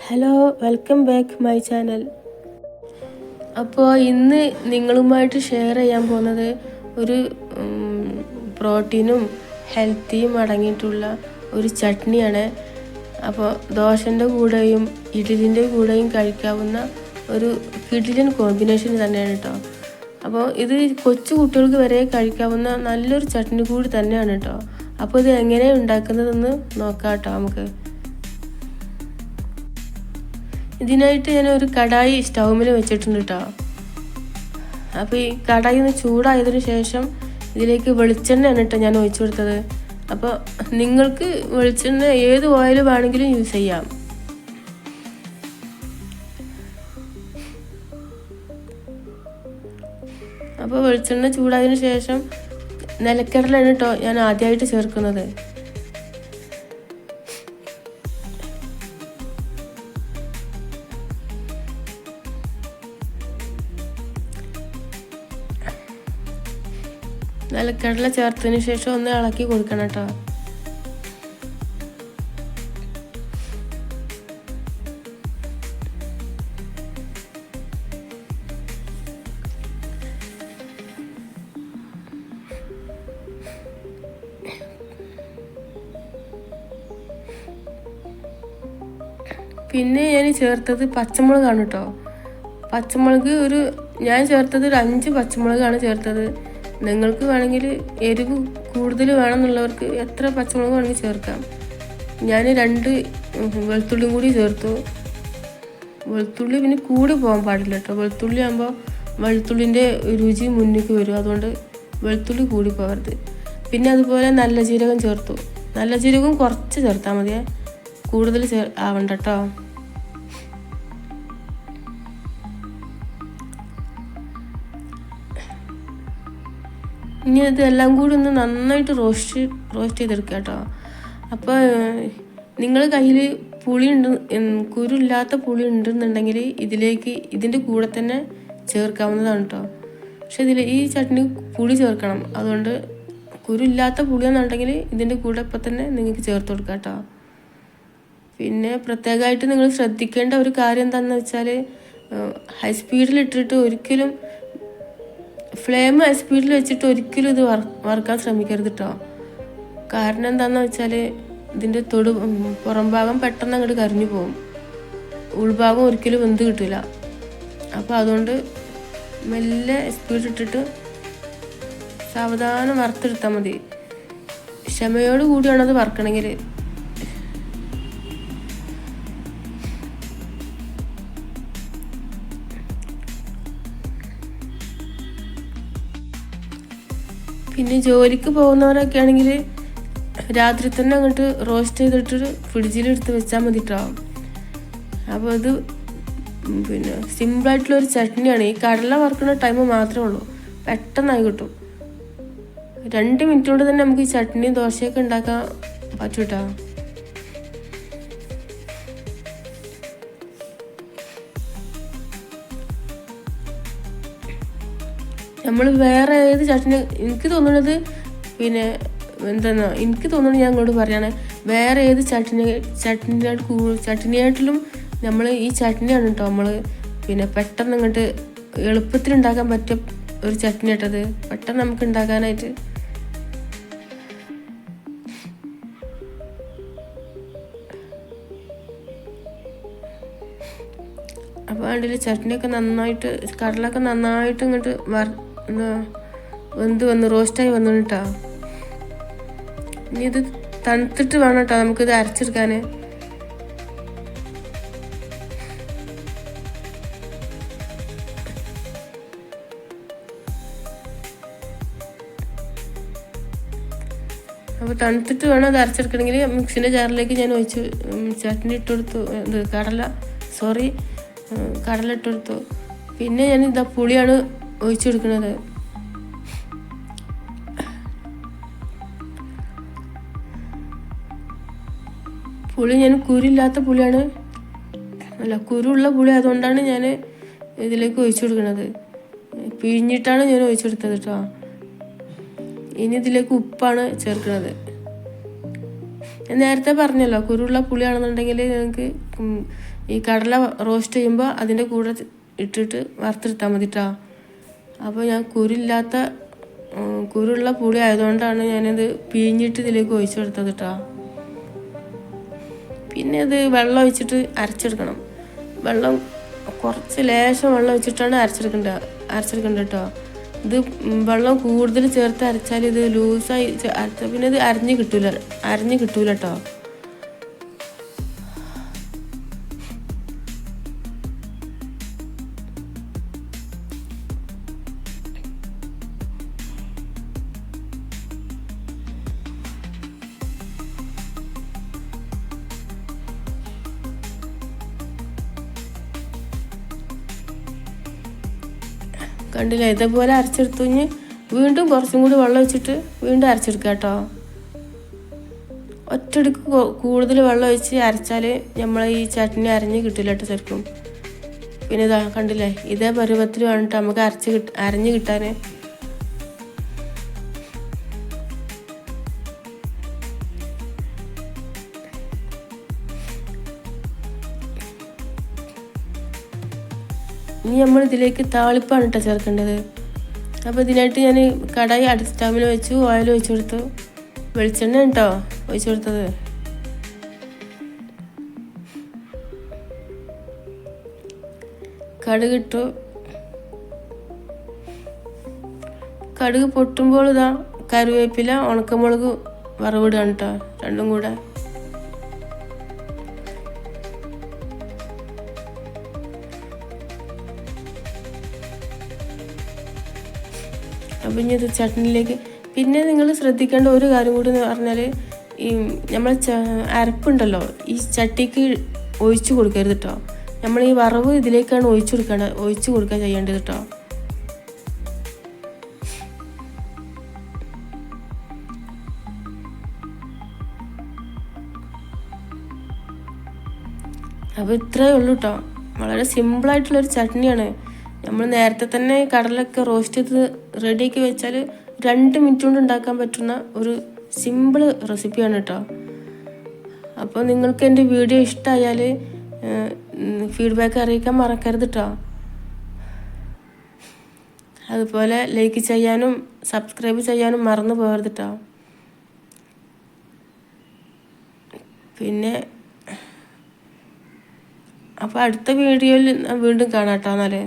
Hello, welcome back my channel. അപ്പോൾ ഇന്ന് നിങ്ങളുമായിട്ട് ഷെയർ ചെയ്യാൻ പോകുന്നത് ഒരു പ്രോട്ടീനും ഹെൽത്തിയും അടങ്ങിയിട്ടുള്ള ഒരു ചട്നിയാണ്. അപ്പോൾ ദോശൻ്റെ കൂടെയും ഇഡ്ഡലിൻ്റെ കൂടെയും കഴിക്കാവുന്ന ഒരു കിടിലൻ കോമ്പിനേഷൻ തന്നെയാണ് കേട്ടോ. അപ്പോൾ ഇത് കൊച്ചു കുട്ടികൾക്ക് വരെ കഴിക്കാവുന്ന നല്ലൊരു ചട്നി കൂടി തന്നെയാണ് കേട്ടോ. അപ്പോൾ ഇത് എങ്ങനെയാണ് ഉണ്ടാക്കുന്നതെന്ന് നോക്കാം കേട്ടോ നമുക്ക്. ഇതിനായിട്ട് ഞാൻ ഒരു കടായി സ്റ്റൗവിൽ വെച്ചിട്ടുണ്ട് കേട്ടോ. അപ്പോൾ ഈ കടായി ഒന്ന് ചൂടായതിനു ശേഷം ഇതിലേക്ക് വെളിച്ചെണ്ണയാണ് കേട്ടോ ഞാൻ ഒഴിച്ചു കൊടുത്തത്. അപ്പോൾ നിങ്ങൾക്ക് വെളിച്ചെണ്ണ ഏത് ഓയിൽ വേണമെങ്കിലും യൂസ് ചെയ്യാം. അപ്പോൾ വെളിച്ചെണ്ണ ചൂടായതിനു ശേഷം നിലക്കടലാണ് കേട്ടോ ഞാൻ ആദ്യമായിട്ട് ചേർക്കുന്നത്. നിലക്കടല ചേർത്തതിന് ശേഷം ഒന്ന് ഇളക്കി കൊടുക്കണം കേട്ടോ. പിന്നെ ഞാൻ ചേർത്തത് പച്ചമുളകാണ് കേട്ടോ. പച്ചമുളക് ഞാൻ ചേർത്തത് ഒരു 5 പച്ചമുളകാണ് ചേർത്തത്. നിങ്ങൾക്ക് വേണമെങ്കിൽ എരിവ് കൂടുതൽ വേണമെന്നുള്ളവർക്ക് എത്ര പച്ചമുളക് വേണമെങ്കിൽ ചേർക്കാം. ഞാൻ 2 വെളുത്തുള്ളിയും കൂടി ചേർത്തു. വെളുത്തുള്ളി പിന്നെ കൂടി പോകാൻ പാടില്ല കേട്ടോ. വെളുത്തുള്ളി ആകുമ്പോൾ വെളുത്തുള്ളിൻ്റെ രുചി മുന്നിലേക്ക് വരും. അതുകൊണ്ട് വെളുത്തുള്ളി കൂടി പോകരുത്. പിന്നെ അതുപോലെ നല്ല ജീരകം ചേർത്തു. നല്ല ജീരകം കുറച്ച് ചേർത്താൽ മതിയേ, കൂടുതൽ ആവണ്ട കേട്ടോ. ഇനി ഇതെല്ലാം കൂടി ഒന്ന് നന്നായിട്ട് റോസ്റ്റ് ചെയ്തെടുക്കുക കേട്ടോ. അപ്പോൾ നിങ്ങളുടെ കയ്യിൽ പുളി ഉണ്ട്, കുരുല്ലാത്ത പുളി ഉണ്ടെന്നുണ്ടെങ്കിൽ ഇതിൻ്റെ കൂടെ തന്നെ ചേർക്കാവുന്നതാണ് കേട്ടോ. പക്ഷെ ഈ ചട്നി പുളി ചേർക്കണം. അതുകൊണ്ട് കുരുല്ലാത്ത പുളിയെന്നുണ്ടെങ്കിൽ ഇതിൻ്റെ കൂടെ ഇപ്പം തന്നെ നിങ്ങൾക്ക് ചേർത്ത് കൊടുക്കാം കേട്ടോ. പിന്നെ പ്രത്യേകമായിട്ട് നിങ്ങൾ ശ്രദ്ധിക്കേണ്ട ഒരു കാര്യം എന്താണെന്ന് വെച്ചാൽ, ഹൈ സ്പീഡിലിട്ടിട്ട് ഒരിക്കലും ഫ്ലെയിം ഹൈ സ്പീഡിൽ വെച്ചിട്ട് ഒരിക്കലും ഇത് വറുക്കാൻ ശ്രമിക്കരുത് കേട്ടോ. കാരണം എന്താണെന്ന് വെച്ചാൽ ഇതിൻ്റെ പുറം ഭാഗം പെട്ടെന്ന് അങ്ങോട്ട് കരിഞ്ഞു പോകും, ഉൾഭാഗം ഒരിക്കലും വെന്ത് കിട്ടില്ല. അപ്പോൾ അതുകൊണ്ട് മെല്ലെ സ്പീഡിട്ടിട്ട് സാവധാനം വറുത്തെടുത്താൽ മതി. ക്ഷമയോട് കൂടിയാണത് വറുക്കണമെങ്കിൽ. പിന്നെ ജോലിക്ക് പോകുന്നവരൊക്കെ ആണെങ്കിൽ രാത്രി തന്നെ അങ്ങോട്ട് റോസ്റ്റ് ചെയ്തിട്ട് ഫ്രിഡ്ജിലെടുത്ത് വെച്ചാൽ മതി കേട്ടോ. അപ്പോൾ അത് പിന്നെ സിമ്പിളായിട്ടുള്ളൊരു ചട്നിയാണ്. ഈ കടല വറുക്കുന്ന ടൈം മാത്രമേ ഉള്ളൂ, പെട്ടെന്നായി കിട്ടും. 2 മിനിറ്റ് കൊണ്ട് തന്നെ നമുക്ക് ഈ ചട്നിയും ദോശയൊക്കെ ഉണ്ടാക്കാൻ പറ്റും കേട്ടോ. നമ്മൾ വേറെ ഏത് ചട്നി എനിക്ക് തോന്നുന്നത് ഞാൻ അങ്ങോട്ട് പറയാണ്, വേറെ ഏത് ചട്നിയായിട്ടിലും നമ്മൾ ഈ ചട്നിയാണ് കേട്ടോ നമ്മൾ പെട്ടെന്ന് അങ്ങോട്ട് എളുപ്പത്തിൽ ഉണ്ടാക്കാൻ പറ്റിയ ഒരു ചട്നി കേട്ടത്, പെട്ടെന്ന് നമുക്ക് ഉണ്ടാക്കാനായിട്ട്. അപ്പോൾ അതിൽ ചട്നിയൊക്കെ നന്നായിട്ട്, കടലൊക്കെ നന്നായിട്ട് ഇങ്ങോട്ട് വന്ന് റോസ്റ്റായി വന്നു കേട്ടോ. ഇനി ഇത് തണുത്തിട്ട് വേണം കേട്ടോ നമുക്കിത് അരച്ചെടുക്കാൻ. അപ്പോൾ തണുത്തിട്ട് വേണം അത് അരച്ചെടുക്കണമെങ്കിൽ. മിക്സിൻ്റെ ജാറിലേക്ക് ഞാൻ ചട്നി ഇട്ടെടുത്തു, കടല ഇട്ടെടുത്തു. പിന്നെ ഞാൻ പുളിയാണ് ഒഴിച്ചെടുക്കുന്നത്. പുളി ഞാൻ കുരുല്ലാത്ത പുളിയാണ്, കുരുള്ള പുളി, അതുകൊണ്ടാണ് ഞാൻ ഇതിലേക്ക് ഒഴിച്ചു കൊടുക്കുന്നത്. പിഴിഞ്ഞിട്ടാണ് ഞാൻ ഒഴിച്ചെടുത്തത് കേട്ടോ. ഇനി ഇതിലേക്ക് ഉപ്പാണ് ചേർക്കുന്നത്. ഞാൻ നേരത്തെ പറഞ്ഞല്ലോ, കുരുള്ള പുളിയാണെന്നുണ്ടെങ്കിൽ നിങ്ങൾക്ക് ഈ കടല റോസ്റ്റ് ചെയ്യുമ്പോൾ അതിൻ്റെ കൂടെ ഇട്ടിട്ട് വറുത്തെടുത്താൽ മതി കേട്ടോ. അപ്പോൾ ഞാൻ കുരുള്ള പുളി ആയതുകൊണ്ടാണ് ഞാനത് പിഴിഞ്ഞിട്ട് ഇതിലേക്ക് ഒഴിച്ചു കൊടുത്തത് കേട്ടോ. പിന്നെ ഇത് വെള്ളം ഒഴിച്ചിട്ട് അരച്ചെടുക്കണം. കുറച്ച് ലേശം വെള്ളം ഒഴിച്ചിട്ടാണ് അരച്ചെടുക്കേണ്ടത് കേട്ടോ. ഇത് വെള്ളം കൂടുതൽ ചേർത്ത് അരച്ചാൽ ഇത് ലൂസായി അരച്ചാൽ പിന്നെ ഇത് അരഞ്ഞ് കിട്ടൂല കേട്ടോ. കണ്ടില്ല, ഇതേപോലെ അരച്ചെടുത്തു കഴിഞ്ഞ് വീണ്ടും കുറച്ചും കൂടി വെള്ളം ഒഴിച്ചിട്ട് വീണ്ടും അരച്ചെടുക്കുക കേട്ടോ. ഒറ്റയടിക്ക് കൂടുതൽ വെള്ളം ഒഴിച്ച് അരച്ചാൽ നമ്മളെ ഈ ചട്നി അരഞ്ഞ് കിട്ടില്ല കേട്ടോ ശരിക്കും. പിന്നെ ഇതാ കണ്ടില്ലേ, ഇതേ പരുവത്തിൽ വേണ്ടിട്ട് നമുക്ക് അരഞ്ഞ് കിട്ടാൻ. ഇനി നമ്മൾ ഇതിലേക്ക് താളിപ്പാണ് കേട്ടോ ചേർക്കേണ്ടത്. അപ്പോൾ ഇതിനായിട്ട് ഞാൻ കടായി സ്റ്റൗവിൽ വെച്ച് ഓയിൽ ഒഴിച്ചു കൊടുത്തു. വെളിച്ചെണ്ണ കേട്ടോ ഒഴിച്ചു കൊടുത്തത്. കടുകിട്ടു. കടുക് പൊട്ടുമ്പോൾ ഇതാ കറിവേപ്പില, ഉണക്കമുളക് വറവിടുകയാണ് കേട്ടോ, രണ്ടും കൂടെ. അപ്പം ഇനി ഇത് ചട്നിയിലേക്ക്. പിന്നെ നിങ്ങൾ ശ്രദ്ധിക്കേണ്ട ഒരു കാര്യം കൂടി എന്ന് പറഞ്ഞാൽ, ഈ നമ്മളെ അരപ്പുണ്ടല്ലോ ഈ ചട്ടിക്ക് ഒഴിച്ചു കൊടുക്കരുത് കേട്ടോ. നമ്മൾ ഈ വറവ് ഇതിലേക്കാണ് ഒഴിച്ചു കൊടുക്കുക ചെയ്യേണ്ടത് കേട്ടോ. അപ്പോൾ ഇത്രയേ ഉള്ളൂ കേട്ടോ. വളരെ സിമ്പിളായിട്ടുള്ളൊരു ചട്നിയാണ്. നമ്മൾ നേരത്തെ തന്നെ കടലൊക്കെ റോസ്റ്റ് ചെയ്ത് റെഡിയാക്കി വെച്ചാൽ 2 മിനിറ്റ് കൊണ്ട് ഉണ്ടാക്കാൻ പറ്റുന്ന ഒരു സിമ്പിൾ റെസിപ്പിയാണ് കേട്ടോ. അപ്പോൾ നിങ്ങൾക്ക് എൻ്റെ വീഡിയോ ഇഷ്ടമായാൽ ഫീഡ്ബാക്ക് അറിയിക്കാൻ മറക്കരുത് കേട്ടോ. അതുപോലെ ലൈക്ക് ചെയ്യാനും സബ്സ്ക്രൈബ് ചെയ്യാനും മറന്നു പോകരുത് കേട്ടോ. പിന്നെ അപ്പോൾ അടുത്ത വീഡിയോയിൽ വീണ്ടും കാണാം കേട്ടോ. എന്നാലേ